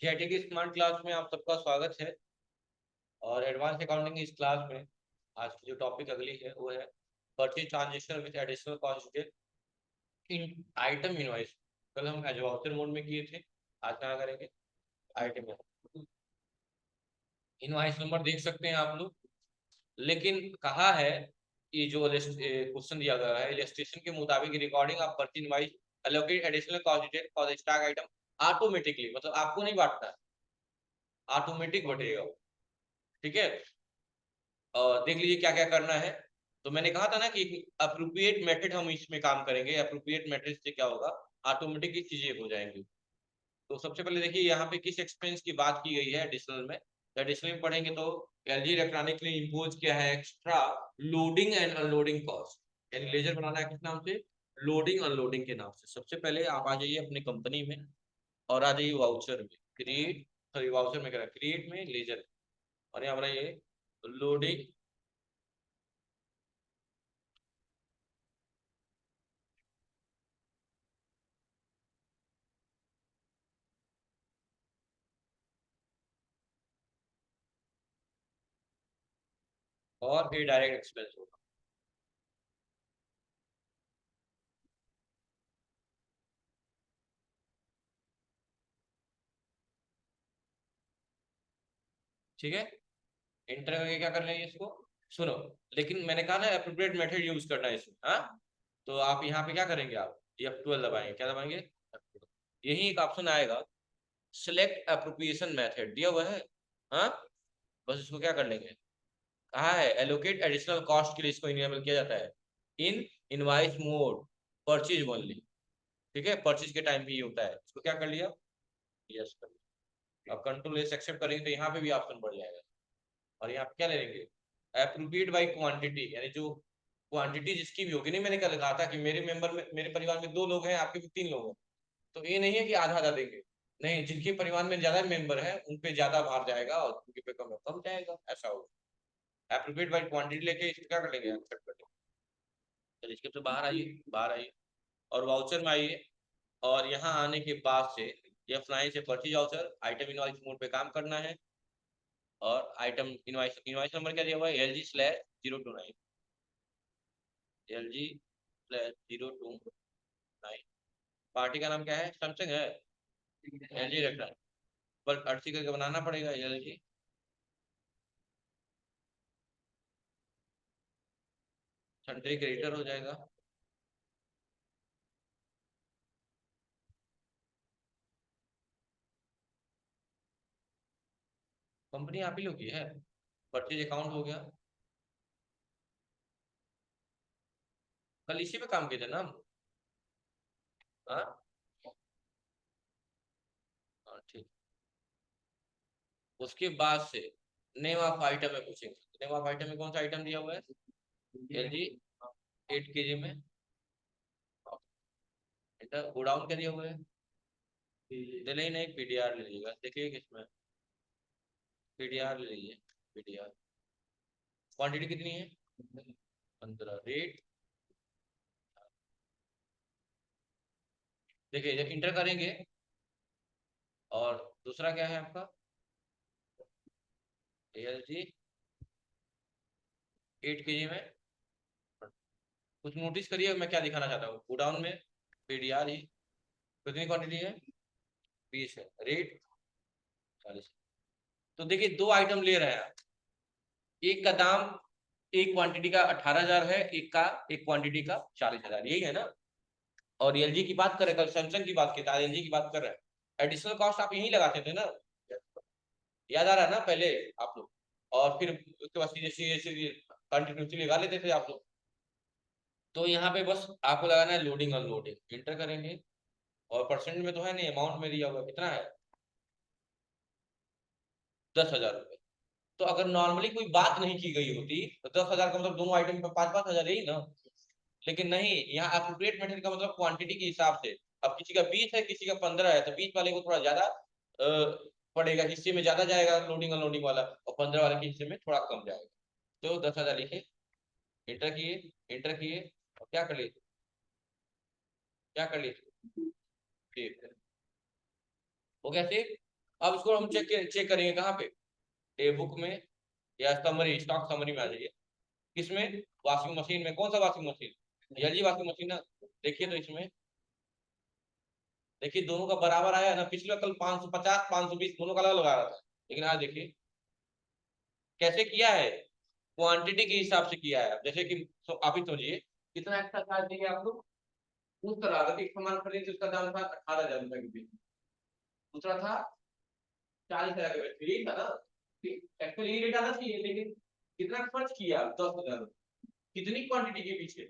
Jetty की smart class में आप सबका स्वागत है। और एडवांस अकाउंटिंग इस क्लास में आज की जो टॉपिक अगली है वो है purchase transaction with additional cost in item invoice. कल हम एज वाउचर मोड में किए थे, आज क्या करेंगे आइटम में। इनवॉइस नंबर देख सकते हैं आप लोग, लेकिन कहा है कि जो क्वेश्चन दिया गया है इलस्ट्रेशन के मुताबिक recording of purchase invoice allocate additional cost detail for the stock item automatically, मतलब आपको नहीं बांटना है, ऑटोमेटिक बटेगा। ठीक है, देख लीजिए क्या क्या करना है। तो मैंने कहा था ना कि अप्रोप्रिएट मेथड हम इसमें काम करेंगे। अप्रोप्रिएट मेथड से क्या होगा, ऑटोमेटिक चीजें हो जाएंगी। तो सबसे पहले देखिए यहाँ पे किस एक्सपेंस की बात की गई है एडिशनल में। एडिशनल में पढ़ेंगे तो एलजी इलेक्ट्रॉनिक ने इम्पोज किया है extra loading and unloading cost, यानी लेजर बनाना है किस नाम से, लोडिंग अनलोडिंग के नाम से। सबसे पहले आप आ जाइए अपने कंपनी में और आ जाइए वाउचर में, क्रिएट, सॉरी वाउचर में करा क्रिएट में लेजर, और यहाँ बनाइए लोडिंग और फिर डायरेक्ट एक्सपेंस होगा। ठीक है, इंटर करके क्या कर लेंगे इसको, सुनो। लेकिन मैंने कहा ना एप्रोप्रिएट मेथड यूज करना है इसमें, हाँ। तो आप यहाँ पे क्या करेंगे, आप F12 दबाएंगे, क्या दबाएंगे F12। यही एक ऑप्शन आएगा सिलेक्ट एप्रोप्रिएशन मेथड दिया हुआ है, हाँ। बस इसको क्या कर लेंगे, कहा है एलोकेट एडिशनल कॉस्ट के लिए इसको इनेबल किया जाता है इन इनवाइस मोड परचेज ओनली। ठीक है, परचेज के टाइम भी ये होता है। इसको क्या कर लिया, यस कर लिया। अब कंट्रोल एस एक्सेप्ट करेंगे तो यहाँ पे भी ऑप्शन बढ़ जाएगा। और यहाँ पे क्या ले लेंगे, अप्रोप्रिएट बाई क्वांटिटी, यानी जो क्वांटिटी जिसकी भी होगी। नहीं, मैंने क्या कहा था कि मेरे मेंबर में, मेरे परिवार में 2 लोग हैं, आपके भी 3 लोग हैं, तो ये नहीं है कि आधा आधा देंगे। नहीं, जिनके परिवार में ज्यादा मेंबर है उन पे ज्यादा भार जाएगा और उनके पे कम जाएगा, ऐसा होगा। एप्रोप्रिएट बाई क्वांटिटी लेके इसको क्या कर लेंगे, एक्सेप्ट कर लेंगे। चलिए इसके तो बाहर आइए, बाहर आइए और वाउचर में आइए। और यहाँ आने के बाद से F9 से purchase voucher item invoice mode पे काम करना है। और आइटम इनवॉइस इनवॉइस नंबर क्या दिया हुआ है, LG/029, LG/029। पार्टी का नाम क्या है, सैमसंग है, LG इलेक्ट्रॉनिक। पर अर्सी करके बनाना पड़ेगा LG। कंट्री क्रेडिटर हो जाएगा। कंपनी आप ही लोग की है, परचेज अकाउंट हो गया। कल इसी पे काम किए थे ना हम, हाँ। हाँ, ठीक। उसके बाद से नेम ऑफ आइटम में पूछेंगे। नेम ऑफ आइटम में कौन सा आइटम दिया हुआ है, LG 8 kg में। गोडाउन क्या दिया हुआ है, दिल्ली नहीं, PDR ले लीजिएगा। देखिए किसमें, PDR ले लीजिए, PDR। क्वांटिटी कितनी है, 15। रेट देखिए जब इंटर करेंगे। और दूसरा क्या है आपका, LG 8 kg में। कुछ नोटिस करिए मैं क्या दिखाना चाहता हूँ, गोडाउन में PDR ही कितनी क्वांटिटी है, 20 है। रेट 40। तो देखिए 2 आइटम ले रहे हैं, एक का दाम, एक क्वांटिटी का 18,000 है, एक क्वांटिटी का 40,000, यही है ना। और एलजी की बात कर रहे, कल सैमसंग की बात की था, एलजी की बात कर रहे हैं। एडिशनल कॉस्ट आप यही लगाते थे ना, याद आ रहा है ना पहले आप लोग। और फिर उसके बाद सीधे सीधे सीधे कंटिन्यूसली लगा लेते थे आप लोग। तो यहाँ पे बस आपको लगाना है लोडिंग अनलोडिंग, इंटर करेंगे। और परसेंट में तो है नहीं, अमाउंट में दिया हुआ कितना है, 10,000 रुपये। तो अगर नॉर्मली कोई बात नहीं की गई होती तो 10,000 का मतलब दोनों आइटम पे 5-5 हजार यही ना। लेकिन नहीं, यहाँ अप्रोप्रिएट मेथड का मतलब क्वांटिटी के हिसाब से। अब किसी का 20 है, किसी का 15 है, तो 20 वाले को थोड़ा ज्यादा पड़ेगा, हिस्से में ज्यादा जाएगा लोडिंग अनलोडिंग वाला, और 15 वाले के हिस्से में थोड़ा कम जाएगा। तो 10,000 लिखे, इंटर किए, इंटर किए। और क्या कर लिए, क्या कर लिए, ठीक है, हो गया सेव। अब इसको हम चेक करेंगे कहाँ पे, डे बुक में या समरी, स्टॉक समरी में आ जाइए। किसमें, वॉशिंग मशीन में। कौन सा washing machine, LG washing machine ना। देखिए तो इसमें देखिए दोनों का बराबर आया ना। पिछले कल 550 520 दोनों का अलग लगा रहा था, लेकिन आज देखिए कैसे किया है, क्वांटिटी के हिसाब से किया है। जैसे कि आप ही समझिए कितना एक्स्ट्रा चार्ज देंगे आप लोग। उस तरह अगर एक सामान खरीदे तो उसका दाम था 18,000 रुपए के बीच, दूसरा था 40,000 के बीच, यही था ना। एक्चुअली ये रेट आना चाहिए, लेकिन कितना खर्च किया, 10,000। कितनी क्वांटिटी के पीछे,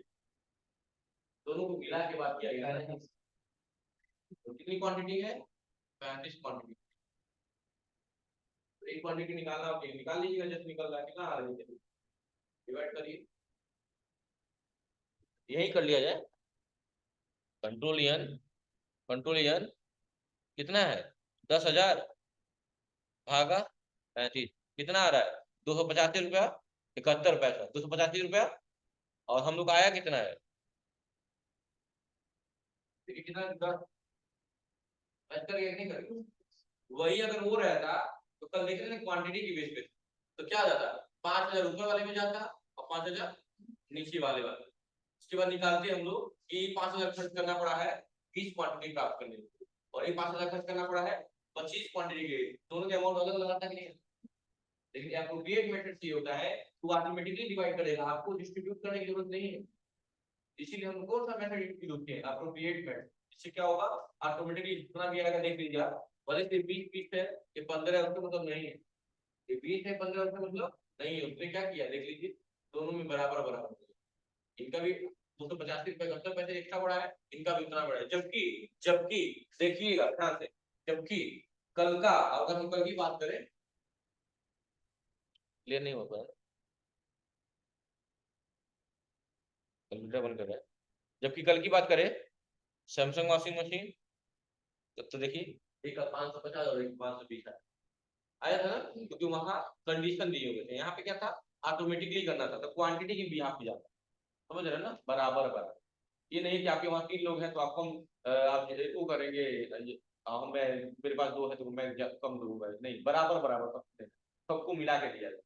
दोनों को मिला के बात किया गया है। तो कितनी क्वांटिटी है, 35 क्वांटिटी। तो एक क्वांटिटी निकालना होगी, निकाल लीजिएगा, जैसे निकल रहा है कितना आ रही है, डिवाइड करिए, यही कर लिया जाए। कंट्रोल एन, कंट्रोल एन कितना है, 10,000 भागा 35 कितना आ रहा है, 285 रुपया 71 पैसा, 285 रुपया। और हम लोग का आया कितना है, देखिए कितना, 10 नहीं करेंगे। वही अगर वो रहता तो कल देख रहे ना क्वांटिटी की बेस पे, तो क्या जाता, 5,000 ऊपर वाले में जाता और 5,000 नीचे वाले। उसके बाद निकालते हम लोग कि 5,000 खर्च करना पड़ा है 20 क्वांटिटी प्राप्त करने के, और ये 5,000 खर्च करना पड़ा है 25 क्वांटिटी के। दोनों के अमाउंट अलग लगाता है कि नहीं, लेकिन एप्रोप्रिएट मेथड से होता है तो ऑटोमेटिकली डिवाइड करेगा, आपको डिस्ट्रीब्यूट करने की जरूरत नहीं है। इसीलिए हम कौन सा मेथड यूज किए, एप्रोप्रिएट मेथड। इससे क्या होगा, ऑटोमेटिकली जितना भी आएगा देख लीजिए आप, भले से 20 है, ये 15 है, उसका मतलब नहीं है। ये 20 है, 15 उसका मतलब नहीं है। उसने क्या किया देख लीजिए, दोनों में बराबर बराबर, इनका भी 285 रुपए 71 पैसे एक्स्ट्रा बढ़ा है, इनका भी उतना बढ़ा है। जबकि जबकि देखिएगा ध्यान से, जबकि कल का, अगर हम कल की बात करें, क्लियर नहीं होता है, कंप्यूटर बंद कर रहा है। जबकि कल की बात करें सैमसंग वॉशिंग मशीन, तो देखिए एक 550 और एक 520 आया था ना, क्योंकि वहां कंडीशन दिए हुए थे। यहाँ पे क्या था, ऑटोमेटिकली करना था, तो क्वांटिटी की भी यहाँ पे जाता, समझ रहे हैं ना, बराबर बराबर। ये नहीं कि आपके वहाँ 3 लोग हैं तो आप कम, आप वो करेंगे, मैं मेरे पास 2 है तो मैं कम दूंगा, नहीं, बराबर बराबर सबको मिला के दिया जाए,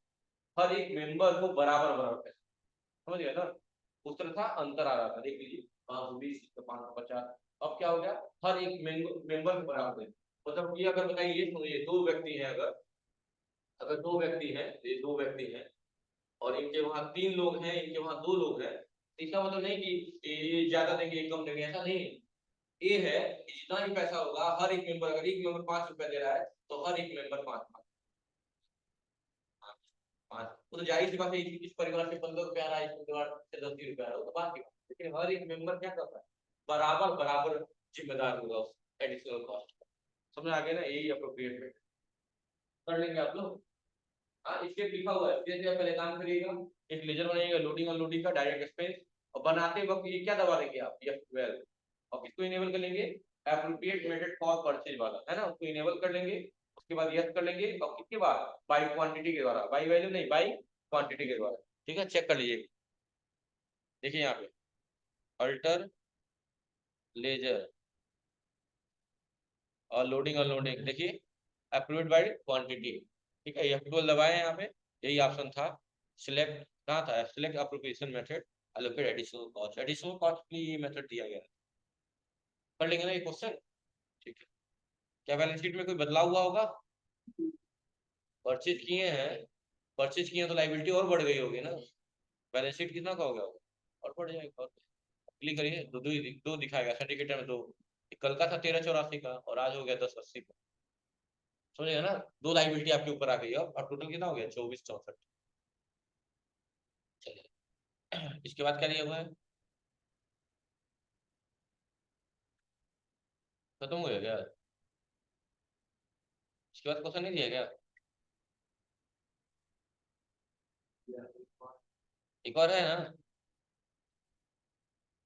हर एक मेंबर को बराबर बराबर, समझ गए ना। उस तरह था, अंतर आ रहा था, देख लीजिए 520 550। अब क्या हो गया, हर एक मेंबर को बराबर है। मतलब ये अगर बताइए, सुनिए, 2 व्यक्ति हैं, अगर अगर 2 व्यक्ति हैं, ये 2 व्यक्ति हैं, और इनके वहां 3 लोग हैं, इनके वहां 2 लोग हैं, तो इसका मतलब नहीं कि ये ज्यादा देंगे ये कम देंगे, ऐसा नहीं है। ये है कि जितना भी पैसा होगा, हर एक मेंबर, अगर एक मेंबर 5 रुपया दे रहा है तो हर एक मेंबर 5 5 5। वो तो जाहिर सी बात है, इस परिवार से 15 रुपया आ रहा है, इस परिवार से 10 रुपया आ रहा है, वो तो बात की बात है। लेकिन हर एक मेंबर क्या करता है, बराबर बराबर जिम्मेदार होगा उस एडिशनल कॉस्ट। समझ आ गया ना, यही अप्रोप्रिएट है, कर लेंगे आप लोग। हाँ, स्टेप लिखा हुआ है, जैसे आप पहले काम करिएगा, एक लेजर बनाइएगा, लोडिंग अनलोडिंग का डायरेक्ट एक्सपेंस, और बनाते वक्त ये क्या दबा देंगे आप, F12, और किसको इनेबल कर लेंगे, एप्रोप्रिएट मेथड फॉर परचेज वाला है ना, उसको इनेबल कर लेंगे। उसके बाद यस कर लेंगे, और किसके बाद, बाई क्वांटिटी के द्वारा, बाई वैल्यू नहीं, बाई क्वांटिटी के द्वारा। ठीक है, चेक कर लीजिए, देखिए यहाँ पे अल्टर लेजर और लोडिंग अनलोडिंग, देखिए अप्रूव्ड बाय क्वांटिटी। ठीक है, F12 दबाए यहाँ पे, यही ऑप्शन था। सिलेक्ट कहाँ था, select appropriation method, allocate additional cost, additional cost के लिए ये मेथड दिया गया है। कर लेंगे ना ये क्वेश्चन, ठीक है। क्या बैलेंस शीट में कोई बदलाव हुआ होगा, परचेज किए हैं, परचेज किए हैं तो लाइबिलिटी और बढ़ गई होगी ना, बैलेंस शीट कितना का हो गया होगा, और बढ़ जाएगा। और क्लिक करिए, दो दिखाएगा सर्टिफिकेट में, दो, कल का था 1384 का और आज हो गया 1080 का, समझेगा ना। 2 लाइबिलिटी आपके ऊपर आ गई, और टोटल कितना हो गया, 2464। चलिए इसके बाद क्या दिया हुआ है, खत्म हो गया क्या, इसके बाद क्वेश्चन नहीं दिया क्या, एक और है ना।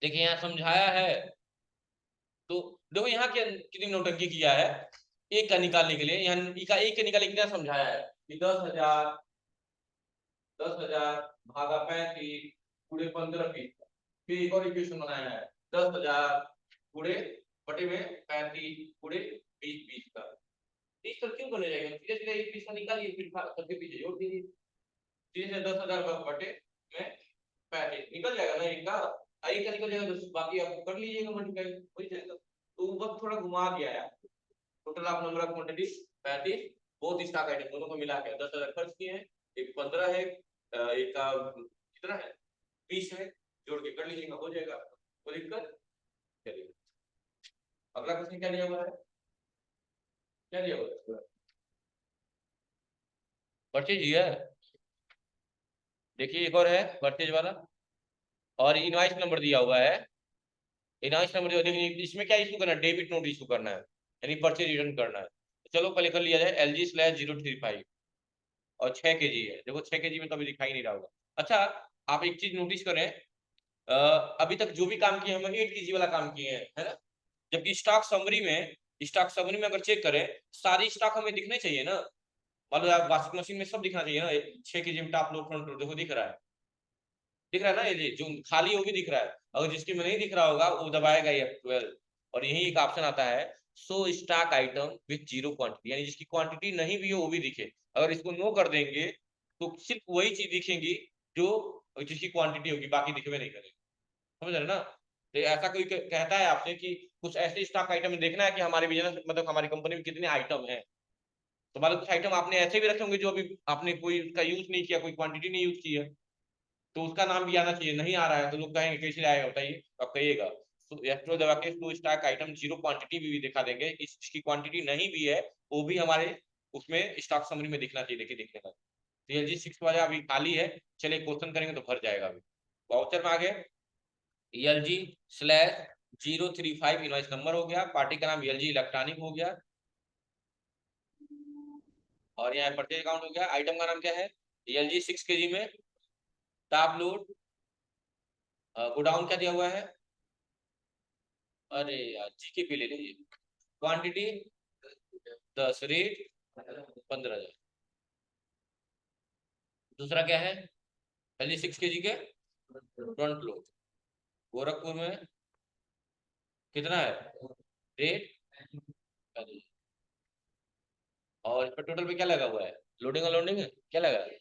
देखिए यहाँ समझाया है, तो देखो यहाँ के कितनी नौटंकी किया है, एक का निकालने के लिए, यहाँ का एक के निकालने के लिए समझाया है कि 10,000 10,000 भागा 35 पूरे 15 फीस। फिर एक और इक्वेशन बनाया है, 10,000 पूरे बटे में 35 पूरे 20 20 का। इस तरह क्यों बने जाएगा, सीधे सीधे एक पीस निकालिए, फिर सबके पीछे जोड़ दीजिए, सीधे 10,000 बटे में 35 निकल जाएगा ना एक का, एक का निकल जाएगा, तो बाकी आप कर लीजिएगा मल्टीप्लाई हो जाएगा। तो बस थोड़ा घुमा दिया है, टोटल आप number of quantity 35, both stock item दोनों को मिला के 10,000 खर्च किए हैं, एक 15 है, एक का कितना है 20 है, जोड़ के कर लीजिएगा हो जाएगा, कोई दिक्कत। चलिए अगला क्वेश्चन क्या दिया हुआ है, क्या दिया हुआ है, परचेज है, देखिए एक और है परचेज वाला, और इनवॉइस नंबर दिया हुआ है, इनवॉइस नंबर देखिए इसमें क्या इशू करना है, डेबिट नोट इशू करना है, यानी परचेज रिटर्न करना है। तो चलो पहले कर लिया जाए, LG/035 और 6 kg है, देखो 6 kg में तो अभी दिखाई नहीं रहा होगा। अच्छा आप एक चीज नोटिस करें, अभी तक जो भी काम किए हम 8 kg वाला काम किए हैं, है ना, जबकि स्टॉक समरी में अगर चेक करें सारी स्टॉक हमें दिखने चाहिए ना, मान लो आप वॉशिंग मशीन में सब दिखना चाहिए ना, 6 kg में टॉप लोड फ्रंट लोड देखो दिख रहा है, दिख रहा है ना, ये जो खाली वो भी दिख रहा है, अगर जिसकी में नहीं दिख रहा होगा वो दबाएगा ये 12, और यही एक ऑप्शन आता है सो stock item with zero quantity, यानी जिसकी क्वांटिटी नहीं भी हो वो भी दिखे, अगर इसको नो कर देंगे तो सिर्फ वही चीज दिखेंगी जो जिसकी क्वांटिटी होगी, बाकी दिखे नहीं करेंगे, समझ रहे ना। तो ऐसा कोई कहता है आपसे कि कुछ ऐसे स्टॉक आइटम देखना है कि हमारे बिजनेस मतलब हमारी कंपनी में कितने आइटम है, तो मतलब कुछ आइटम आपने ऐसे भी रखे होंगे जो अभी आपने कोई उसका यूज नहीं किया, कोई क्वांटिटी नहीं यूज की है, तो उसका नाम भी आना चाहिए, नहीं आ रहा है तो लोग कहेंगे कैसे आएगा बताइए, आप कहिएगा तो F12 दबा के to stock item zero quantity भी दिखा देंगे, इसकी क्वांटिटी नहीं भी है वो भी हमारे उसमें स्टॉक समरी में दिखना चाहिए, देखिए दिखने का। तो LG6 वाला अभी खाली है, चलिए क्वेश्चन करेंगे तो भर जाएगा। अभी वाउचर में आ गए, LG/035 इनवॉइस नंबर हो गया, पार्टी का नाम LG इलेक्ट्रॉनिक हो गया, और यहाँ परचेज अकाउंट हो गया, आइटम का नाम क्या है LG 6 kg में टॉप लोड, गोडाउन क्या दिया हुआ है, अरे यार जीके पे ले लीजिए, क्वांटिटी 10, रेट 15,000, दूसरा क्या है LG 6 kg के फ्रंट लोड, गोरखपुर में कितना है रेट, और इस पर टोटल पे क्या लगा हुआ है, लोडिंग अनलोडिंग है, क्या लगा है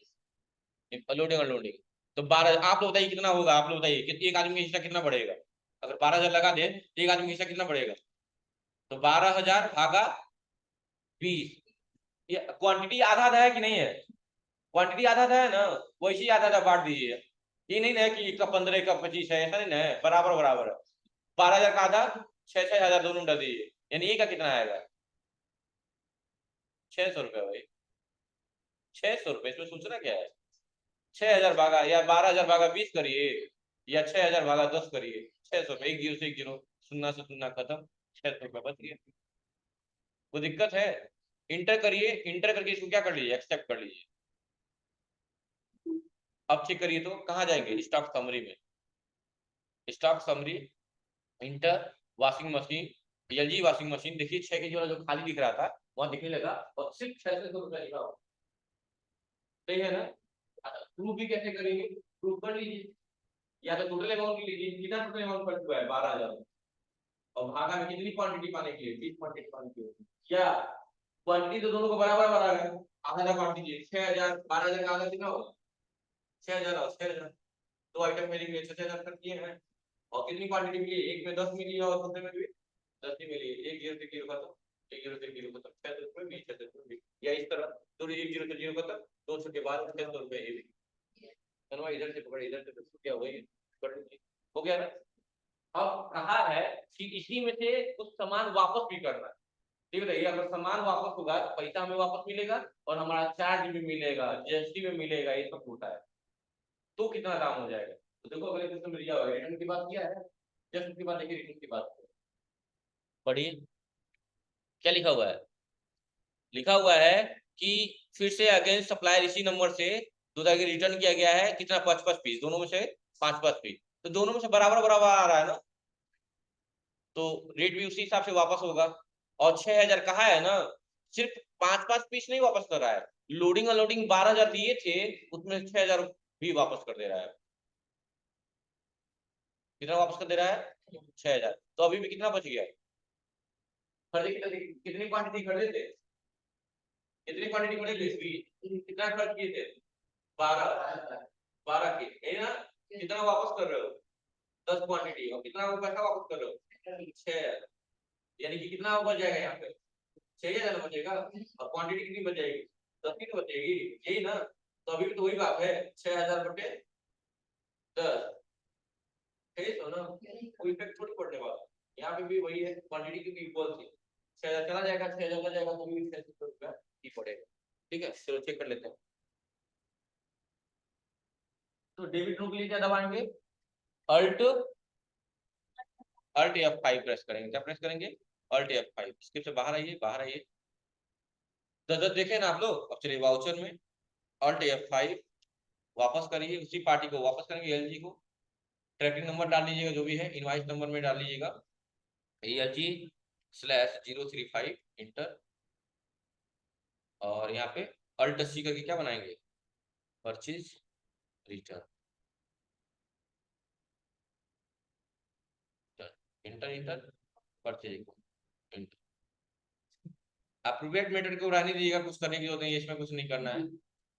लोडिंग अनलोडिंग, तो 12 आप लोग बताइए कितना होगा, आप लोग बताइए कि एक आदमी का हिस्सा कितना बढ़ेगा, अगर 12,000 लगा दे तो एक आदमी का हिस्सा कितना बढ़ेगा, तो 12,000 भागा 20, ये क्वांटिटी आधा आधा है कि नहीं है, क्वांटिटी आधा आधा है ना, वैसे ही आधा आधा बांट दीजिए, ये नहीं ना कि इसका 15 का 25 है, ऐसा नहीं ना है, बराबर बराबर है, 12,000 का आधा 6,000 दोनों डाल दीजिए, यानी ये का कितना आएगा 600 रुपये भाई, 600 रुपये, इसमें सोचना क्या है, 6,000 भागा या 12,000 भागा 20 करिए, या 6,000 भागा 10 करिए, 600 रुपये, एक जीरो से एक जीरो, शून्य से शून्य खत्म, 600 रुपये बच गए, वो दिक्कत है, इंटर करिए, इंटर करके इसको क्या कर लीजिए एक्सेप्ट कर लीजिए, अब चेक करिए तो कहाँ जाएंगे स्टॉक समरी में, stock summary, inter, washing machine, LG washing machine, देखिए 6 kg वाला जो खाली दिख रहा था वहां दिखने लगा, और सिर्फ 600 रुपया लिखा हुआ, सही है ना। प्रूफ भी कैसे करेंगे, प्रूफ कर लीजिए, या तो टोटल अमाउंट लीजिए, कितना टोटल अमाउंट पड़ चुका है 12,000, और भागा में कितनी क्वांटिटी पाने के लिए 20 क्वांटिटी पाने के लिए, क्या क्वांटिटी तो दोनों को बराबर बराबर है, आधा आधा बांट दीजिए, 6,000 12,000 का आधा कितना होगा 6,000 और 6,000, दो आइटम मेरे लिए 6,000 कर दिए हैं, और कितनी क्वांटिटी मिली, एक में 10 मिली है और दूसरे में भी 10 ही मिली है, एक जीरो से जीरो खत्म, एक जीरो से जीरो खत्म, 600 रुपये 20, 600 रुपये, या इस तरह दो एक जीरो से जीरो खत्म, 200 के बाद 600 रुपये, ये भी इधर से पकड़े इधर से क्या वही हो गया ना। अब कहा है कि इसी में से कुछ सामान वापस भी करना है, ठीक है, अगर सामान वापस होगा तो पैसा हमें वापस मिलेगा, और हमारा चार्ज भी मिलेगा, GST में मिलेगा, ये सब होता है, तो कितना दाम हो जाएगा, तो देखो अगले क्वेश्चन में दिया हुआ है, रिटर्न की बात किया है, जस्ट उसके बाद देखिए रिटर्न की बात पढ़िए, क्या लिखा हुआ है, लिखा हुआ है कि फिर से अगेंस्ट सप्लायर इसी नंबर से दूध आगे रिटर्न किया गया है, कितना 5-5 पीस, दोनों में से 5-5 पीस, तो दोनों में से बराबर बराबर आ रहा है ना, तो रेट भी उसी हिसाब से वापस होगा, और 6,000 कहा है ना, सिर्फ 5-5 पीस नहीं वापस कर रहा है, लोडिंग अनलोडिंग 12,000 दिए थे उसमें 6,000 भी वापस कर दे रहा है, कितना वापस कर दे रहा है 6,000, तो अभी भी कितना बच गया, खरीदे कितनी क्वांटिटी खरीदे थे कितनी क्वांटिटी पड़ेगी इसकी, कितना खर्च किए थे 12 के है ना, कितना वापस कर रहे हो 10 क्वांटिटी, और कितना पैसा वापस कर रहे हो 6, यानी कि कितना बच जाएगा यहाँ पे 6,000 बचेगा, और क्वांटिटी कितनी बच जाएगी 10 की तो बचेगी, यही ना। तो अभी भी तो वही बात है 6,000 बटे 10, सही तो ना, कोई इफेक्ट थोड़ी पड़ने वाला, यहाँ पे भी वही है, क्वांटिटी की इक्वल थी, 6,000 चला जाएगा, 6,000 चला जाएगा तो भी 600 रुपया ही पड़ेगा। ठीक है, चलो चेक कर लेते हैं। तो डेबिट नो के लिए क्या दबाएंगे, अल्ट अल्ट F5 प्रेस करेंगे, क्या प्रेस करेंगे, अल्ट F5। इसके से बाहर आइए, बाहर आइए, 10 देखे ना आप लोग। अब चलिए वाउचर में अल्ट F5 वापस करिए, उसी पार्टी को वापस करेंगे, एलजी को, ट्रैकिंग नंबर डाल लीजिएगा जो भी है, इनवाइस नंबर में डाल लीजिएगा ALG/035 इंटर, और यहाँ पे अल्ट C करके क्या बनाएंगे, purchase return, inter inter, purchase inter. Appropriate method को रहने दीजिएगा, कुछ करने की जरूरत नहीं है, इसमें कुछ नहीं करना है,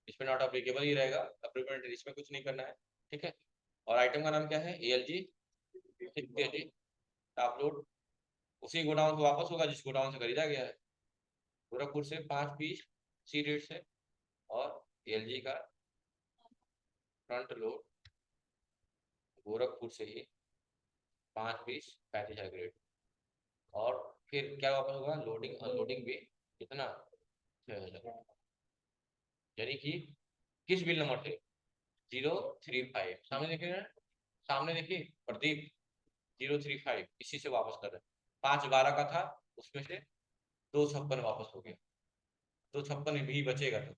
इसमें नॉट अप्लीकेबल ही रहेगा, अप्रोप्रिएट मेथड इसमें कुछ नहीं करना है। ठीक है, और आइटम का नाम क्या है, ALG अपलोड, उसी गोडाउन से वापस होगा जिस गोडाउन से खरीदा गया है, गोरखपुर से 5 पीस सी रेट से, और एलजी का फ्रंट लोड गोरखपुर से ही 5 पीस 35,000 ग्रेड, और फिर क्या वापस होगा, लोडिंग अनलोडिंग भी कितना 6,000, यानी कि किस बिल नंबर से 035, सामने देखिए ना, सामने देखिए प्रदीप 035, इसी से वापस कर रहे हैं, 512 का था, उसमें से 256 वापस हो गया, 256 भी बचेगा, तो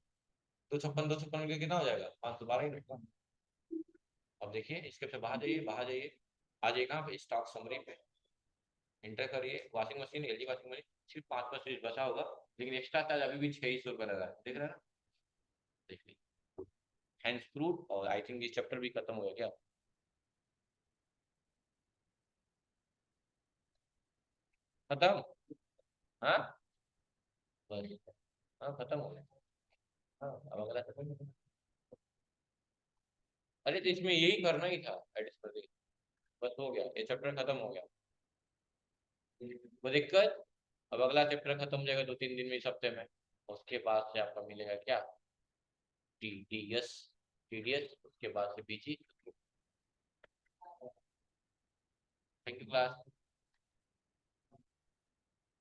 256 में कितना हो जाएगा 512 ही रहेगा। अब देखिए इसके से बाहर जाइए, बाहर जाइए, आ जाइए कहाँ पे, स्टॉक समरी पे इंटर करिए, washing machine, LG washing machine, सिर्फ 5% बचा होगा, लेकिन एक्स्ट्रा चार्ज अभी भी 600 रुपये लगा है, देख रहे हैं ना, देखिए हैंड्स फ्रूट, और आई थिंक ये चैप्टर भी खत्म हो गया क्या, खत्म, हाँ बस, हाँ खत्म हो गया, हाँ अब अगला chapter। अरे तो इसमें यही करना ही था एडिट कर दे, बस हो गया, ये चैप्टर खत्म हो गया, वो दिक्कत। अब अगला चैप्टर खत्म हो जाएगा 2-3 दिन में, इस हफ्ते में, उसके बाद से आपका मिलेगा क्या, टीडीएस, टीडीएस उसके बाद से बीजी। Thank you class.